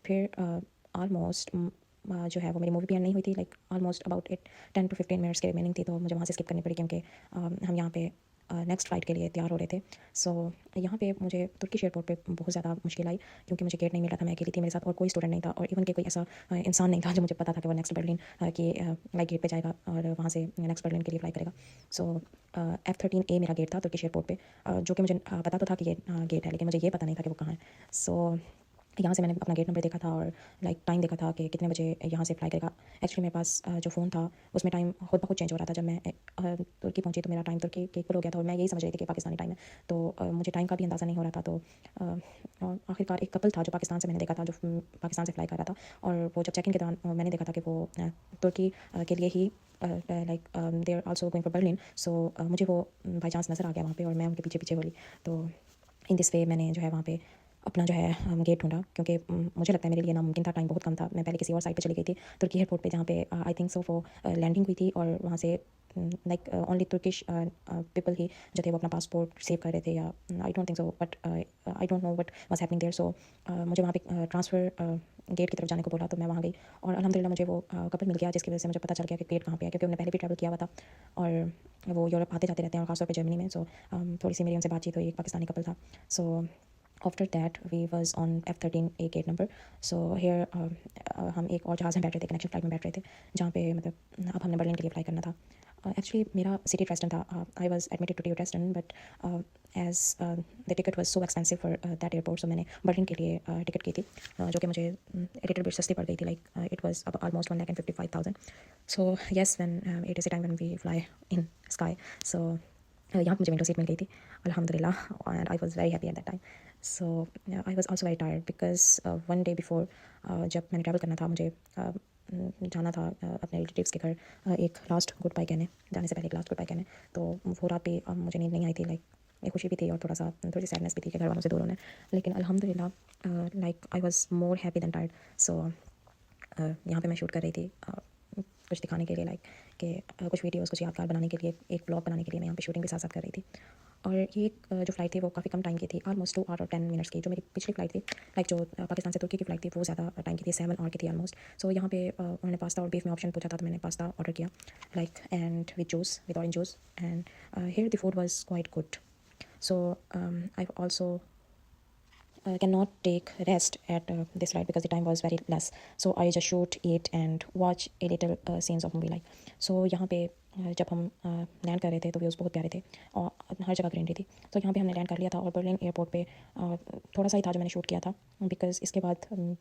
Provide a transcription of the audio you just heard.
फिर ऑलमोस्ट जो है वो मेरी मूवी भी एंड नहीं हुई थी, like almost about 10 to 15 minutes की रिमेनिंग थी, तो मुझे वहाँ से स्किप करनी पड़ी क्योंकि हम यहाँ पे नेक्स्ट फ़्लाइट के लिए तैयार हो रहे थे। सो यहाँ पे मुझे तुर्किश एयरपोर्ट पे बहुत ज़्यादा मुश्किल आई क्योंकि मुझे गेट नहीं मिला था। मैं अकेली थी, मेरे साथ और कोई स्टूडेंट नहीं था और इवन के कोई ऐसा इंसान नहीं था जो मुझे पता था कि वो नेक्स्ट बर्लिन की लाइक गेट पे जाएगा और वहाँ से नेक्स्ट बर्लिन के लिए फ्लाई करेगा। सो F13A मेरा गेट था तुर्किश एयरपोर्ट पे, जो कि मुझे पता तो था कि ये गेट है, लेकिन मुझे ये पता नहीं था कि वो कहाँ है। सो यहाँ से मैंने अपना गेट नंबर देखा था और लाइक टाइम देखा था कि कितने बजे यहाँ से फ्लाई करेगा। एक्चुअली मेरे पास जो फ़ोन था उसमें टाइम खुद ब खुद चेंज हो रहा था। जब मैं तुर्की पहुँची तो मेरा टाइम तुर्की के इक्वल हो गया था और मैं यही समझ रही थी कि पाकिस्तानी टाइम है, तो मुझे टाइम का भी अंदाज़ा नहीं हो रहा था। तो और आखिरकार एक कपल था जो पाकिस्तान से मैंने देखा था, जो पाकिस्तान से फ्लाई कर रहा था, और वो जब चेक इन के दौरान मैंने देखा था कि वो तुर्की के लिए ही like they are also going for Berlin. So मुझे वो बाई चांस नज़र आ गया वहाँ पे और मैं उनके पीछे पीछे बोली। तो इन दिस वे मैंने जो है वहाँ पे अपना जो है गेट ढूँढा क्योंकि मुझे लगता है मेरे लिए नामुमकिन था, टाइम बहुत कम था। मैं पहले किसी और साइड पे चली गई थी तुर्की एयरपोर्ट पे, जहाँ पे आई थिंक सो वो लैंडिंग हुई थी और वहाँ से लाइक ओनली तुर्किश पीपल ही जो थे वो अपना पासपोर्ट सेव कर रहे थे, या I don't think so, but I don't know what was happening there. So मुझे वहाँ पे ट्रांसफ़र गेट की तरफ जाने को बोला, तो मैं वहाँ गई और अल्हम्दुलिल्लाह मुझे वो कपल मिल गया, जिसकी वजह से मुझे पता चल गया कि गेट कहाँ पे है, क्योंकि उन्होंने पहले भी ट्रैवल किया हुआ था और वो यूरोप आते जाते रहते हैं और ख़ासतौर पे जर्मनी में। सो थोड़ी सी मेरी उनसे बातचीत हुई, एक पाकिस्तानी कपल था। So after that we was on F13A gate number. So here हम एक और जहाज़ में बैठ रहे थे, कनेक्शन फ़्लाइट में बैठ रहे थे, जहाँ पे मतलब अब हमने बर्लिन के लिए फ्लाई करना था। एक्चुअली मेरा सिटी ड्रेस्टन था, I was admitted to T Dresden, but as the ticket was so expensive for that airport, so मैंने बर्लिन के लिए टिकट की थी, जो कि मुझे लिटिल बिट सस्ती पड़ गई थी, like it was almost 1,55,000। So yes, when it is a time when we fly in sky. So यहाँ पे मुझे विंडो सीट मिल गई थी अल्हम्दुलिल्लाह, and I was very happy at that time. So I was also very tired because one day before जब मैंने travel करना था, मुझे जाना था अपने रिलेटिव्स के घर एक लास्ट गुड बाय कहने, जाने से पहले एक लास्ट गुड बाय कहने। तो वो रात भी मुझे नींद नहीं आई थी, लाइक एक खुशी भी थी और थोड़ी सी सैडनेस भी थी कि घर वालों से दूर होना है, लेकिन अल्हम्दुलिल्लाह like I was more happy than tired. So यहाँ पे मैं शूट कर रही थी कुछ दिखाने के लिए, लाइक कि कुछ वीडियोस, कुछ यादगार बनाने के लिए, एक ब्लॉग बनाने के लिए मैं यहाँ पे शूटिंग भी साथ साथ कर रही थी। और ये जो फ़्लाइट थी वो काफ़ी कम टाइम की थी, ऑलमोस्ट 2 आवर 10 मिनट्स की। जो मेरी पिछली फ़्लाइट थी, लाइक जो पाकिस्तान से तुर्की की फ़्लाइट थी, वो ज़्यादा टाइम की थी, 7 आवर की थी ऑलमोस्ट। सो यहाँ पे उन्होंने पास्ता और बीफ में ऑप्शन पूछा था, तो मैंने पास्ता ऑर्डर किया, like and with juice, with orange juice, and here the food was quite good. So I also cannot take rest at this flight because the time was very less. So I just shoot, eat and watch a little scenes of movie like. So यहाँ पे जब हम land कर रहे थे तो views बहुत प्यारे थे और हर जगह ग्रीनरी थी। तो यहाँ पे हमने लैंड कर लिया था और बर्लिन एयरपोर्ट पे थोड़ा सा ही था जो मैंने शूट किया था, बिकॉज़ इसके बाद